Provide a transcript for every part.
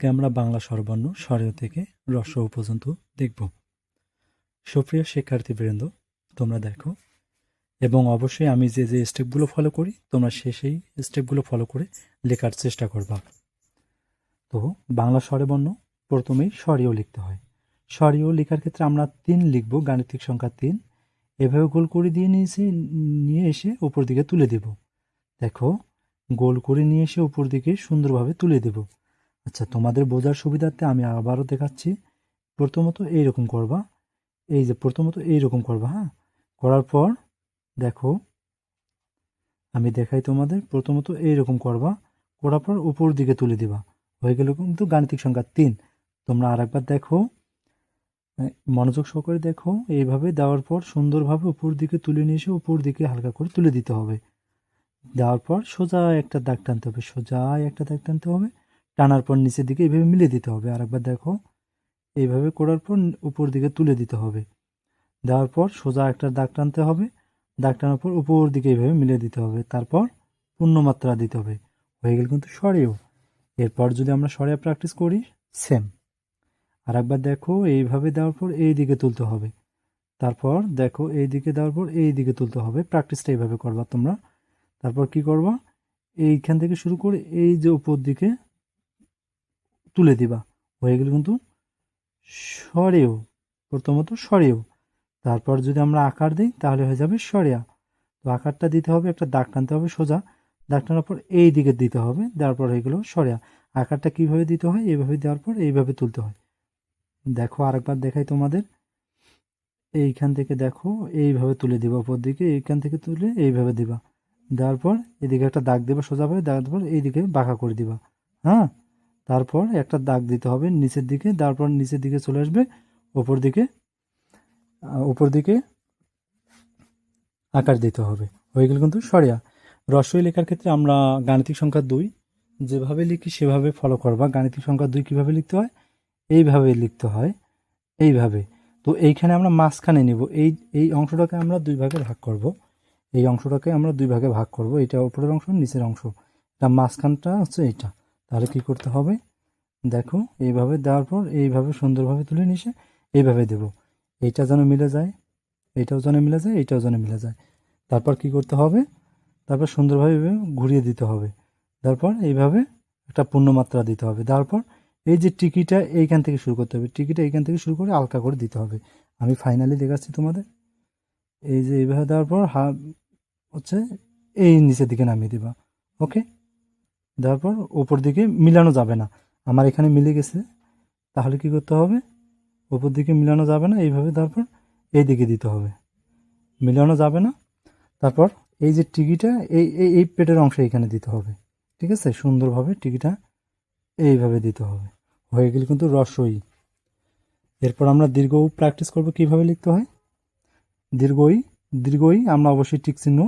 আজকে আমরা বাংলা স্বরবর্ণ স্বরেয় থেকে রস্বউ পর্যন্ত দেখব। সুপ্রিয় শিক্ষার্থীবৃন্দ, তোমরা দেখো এবং অবশ্যই আমি যে যে স্টেপগুলো ফলো করি তোমরা সেই স্টেপগুলো ফলো করে লেখার চেষ্টা করবা। তো বাংলা স্বরবর্ণ প্রথমেই স্বরীয় লিখতে হয়। স্বরীয় লেখার ক্ষেত্রে আমরা 3 লিখব, গাণিতিক সংখ্যা 3। এভাবে গোল করে দিয়ে নিয়ে এসে উপর দিকে তুলে দেব। দেখো, গোল করে নিয়ে এসে উপর দিকে সুন্দরভাবে তুলে দেব। আচ্ছা, তোমাদের বোঝার সুবিধার্থে আমি আবারও দেখাচ্ছি। প্রথমত এইরকম করবা, এই যে প্রথমত এইরকম করবা, হ্যাঁ। করার পর দেখো, আমি দেখাই তোমাদের। প্রথমত এইরকম করবা, করার পর উপর দিকে তুলে দিবা। হয়ে গেল কিন্তু গাণিতিক সংখ্যা 3। তোমরা আরেকবার দেখো, মনোযোগ সহকারে দেখো। এইভাবে দেওয়ার পর সুন্দরভাবে উপর দিকে তুলে নিয়ে এসে উপর দিকে হালকা করে তুলে দিতে হবে। দেওয়ার পর সোজা একটা দাগ টানতে হবে, সোজা একটা দাগ টানতে হবে। টানার পর নিচের দিকে এইভাবে মিলে দিতে হবে। আরেকবার দেখো, এইভাবে করার পর উপর দিকে তুলে দিতে হবে। দেওয়ার পর সোজা একটা দাগ টানতে হবে। দাগ টানার পর উপর দিকে এইভাবে মিলে দিতে হবে। তারপর পূর্ণমাত্রা দিতে হবে। হয়ে গেল কিন্তু স্বরেও। এরপর যদি আমরা স্বরে প্র্যাকটিস করি, সেম। আরেকবার দেখো, এইভাবে দেওয়ার পর এই দিকে তুলতে হবে। তারপর দেখো, এই দিকে দেওয়ার পর এই দিকে তুলতে হবে। প্র্যাকটিসটা এইভাবে করবা তোমরা। তারপর কি করবা, এইখান থেকে শুরু করে এই যে উপর দিকে তুলে দিবা। হয়ে গেল কিন্তু স্বরেও। প্রথমত স্বরেও। তারপর যদি আমরা আকার দিই তাহলে হয়ে যাবে স্বরেয়া। তো আকারটা দিতে হবে, একটা দাগ টানতে হবে সোজা। দাগ টানার পর এই দিকে দিতে হবে। দেওয়ার পর হয়ে গেল স্বরেয়া। আকারটা কীভাবে দিতে হয়, এইভাবে দেওয়ার পর এইভাবে তুলতে হয়। দেখো, আরেকবার দেখাই তোমাদের। এইখান থেকে দেখো, এইভাবে তুলে দিবা উপর দিকে। এইখান থেকে তুলে এইভাবে দিবা। দেওয়ার পর এদিকে একটা দাগ দেবা সোজাভাবে। দেওয়ার পর এইদিকে বাঁকা করে দিবা, হ্যাঁ। তারপর একটা দাগ দিতে হবে নিচের দিকে। তারপর নিচের দিকে চলে আসবে, উপর দিকে আকার দিতে হবে। হয়ে গেল কিন্তু স্বরেয়া। রস্বই লেখার ক্ষেত্রে আমরা গাণিতিক সংখ্যা 2 যেভাবে লিখি সেভাবে ফলো করবা। গাণিতিক সংখ্যা 2 কীভাবে লিখতে হয়, এইভাবে লিখতে হয়, এইভাবে। তো এইখানে আমরা মাঝখানে নিব। এই অংশটাকে আমরা 2 ভাগে ভাগ করব। এই অংশটাকে আমরা 2 ভাগে ভাগ করব। এটা উপরের অংশ, নিচের অংশ। এটা মাঝখানটা হচ্ছে এইটা। তাহলে কি করতে হবে, দেখো, এইভাবে দেওয়ার পর এইভাবে সুন্দরভাবে তুলে নিয়ে এইভাবে দেব। এইটা যেন মিলে যায়, এইটাও যেন মিলে যায়, এইটাও যেন মিলে যায়। তারপর কি করতে হবে, তারপর সুন্দরভাবে এইভাবে ঘুরিয়ে দিতে হবে। তারপর এইভাবে একটা পূর্ণমাত্রা দিতে হবে। তারপর এই যে টিকিটা এইখান থেকে শুরু করতে হবে। টিকিটা এইখান থেকে শুরু করে হালকা করে দিতে হবে। আমি ফাইনালি দেখাচ্ছি তোমাদের। এই যে এইভাবে দেওয়ার পর হচ্ছে এই নিচের দিকে নামিয়ে দিবা। ওকে। দেওয়ার পর উপর দিকে মিলানো যাবে না। আমার এখানে মিলে গেছে, তাহলে কি করতে হবে, উপর দিকে মিলানো যাবে না। এইভাবে দেওয়ার পর এই দিকে দিতে হবে, মিলানো যাবে না। তারপর এই যে টিকিটা এই পেটের অংশ এখানে দিতে হবে। ঠিক আছে, সুন্দরভাবে টিকিটা এইভাবে দিতে হবে। হয়ে গেলে কিন্তু রস্বই। এরপর আমরা দীর্ঘ প্র্যাকটিস করব কিভাবে লিখতে হয়। দীর্ঘই আমরা অবশ্যই টিক চিহ্ন,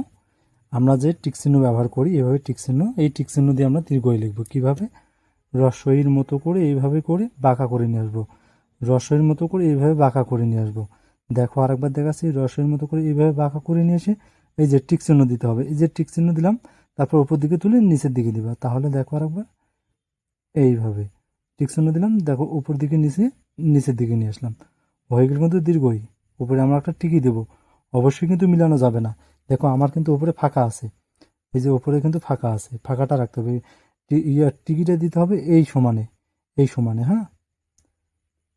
আমরা যে টিক চিহ্ন ব্যবহার করি, এভাবে টিক চিহ্ন, এই টিক চিহ্ন দিয়ে আমরা দীর্ঘই লিখব। কিভাবে, রস্বইর মতো করে এইভাবে করে বাঁকা করে নিয়ে আসবো। রস্বইর মতো করে এইভাবে বাঁকা করে নিয়ে আসবো। দেখো, আরেকবার দেখাচ্ছি। রস্বইর মতো করে এইভাবে বাঁকা করে নিয়ে এসে এই যে টিক চিহ্ন দিতে হবে। এই যে টিক চিহ্ন দিলাম, তারপর উপর দিকে তুলে নিচের দিকে দিবা। তাহলে দেখো আরেকবার, এইভাবে টিক চিহ্ন দিলাম, দেখো উপর দিকে নিচের দিকে নিয়ে আসলাম। হয়ে গেল কিন্তু দীর্ঘই। উপরে আমরা একটা টিকি দেবো। অবশ্যই কিন্তু মিলানো যাবে না। দেখো, আমার কিন্তু উপরে ফাঁকা আছে। এই যে উপরে কিন্তু ফাঁকা আছে, ফাঁকাটা রাখতে হবে। টিকিটা দিতে হবে এই সমানে, এই সমানে, হ্যাঁ।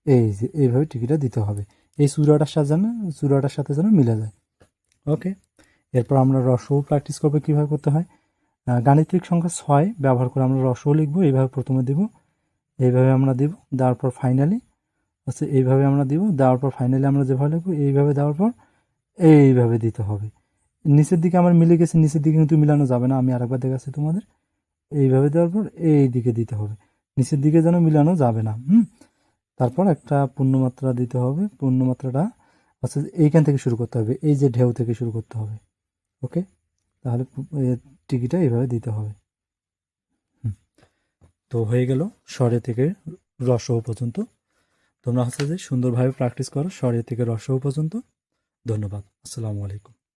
এই যে এইভাবে টিকিটা দিতে হবে। এই চূড়াটার সাথে যেন মিলে যায়। ওকে। এরপর আমরা রস্বও প্র্যাকটিস করবো কীভাবে করতে হয়। গাণিতিক সংখ্যা 6 ব্যবহার করে আমরা রস্বও লিখবো। এইভাবে প্রথমে দিব, এইভাবে আমরা দিব। দেওয়ার পর ফাইনালি হচ্ছে এইভাবে আমরা দিব। দেওয়ার পর ফাইনালি আমরা যেভাবে লিখবো এইভাবে দেওয়ার পর এইভাবে দিতে হবে। নিচের দিকে আমার মিলে গেছে, নিচের দিকে কিন্তু মিলানো যাবে না। আমি আরেকবার দেখাচ্ছি তোমাদের। এইভাবে দেওয়ার পর এই দিকে দিতে হবে, নিচের দিকে যেন মিলানো যাবে না। তারপর একটা পূর্ণমাত্রা দিতে হবে। পূর্ণমাত্রাটা আচ্ছা এইখান থেকে শুরু করতে হবে, এই যে ঢেউ থেকে শুরু করতে হবে। ওকে। তাহলে টিকিটা এইভাবে দিতে হবে। তো হয়ে গেল স্বরে থেকে রস্বও পর্যন্ত। তোমরা হচ্ছে যে সুন্দরভাবে প্র্যাকটিস করো স্বরে থেকে রস্বও পর্যন্ত। ধন্যবাদ। আসসালামু আলাইকুম।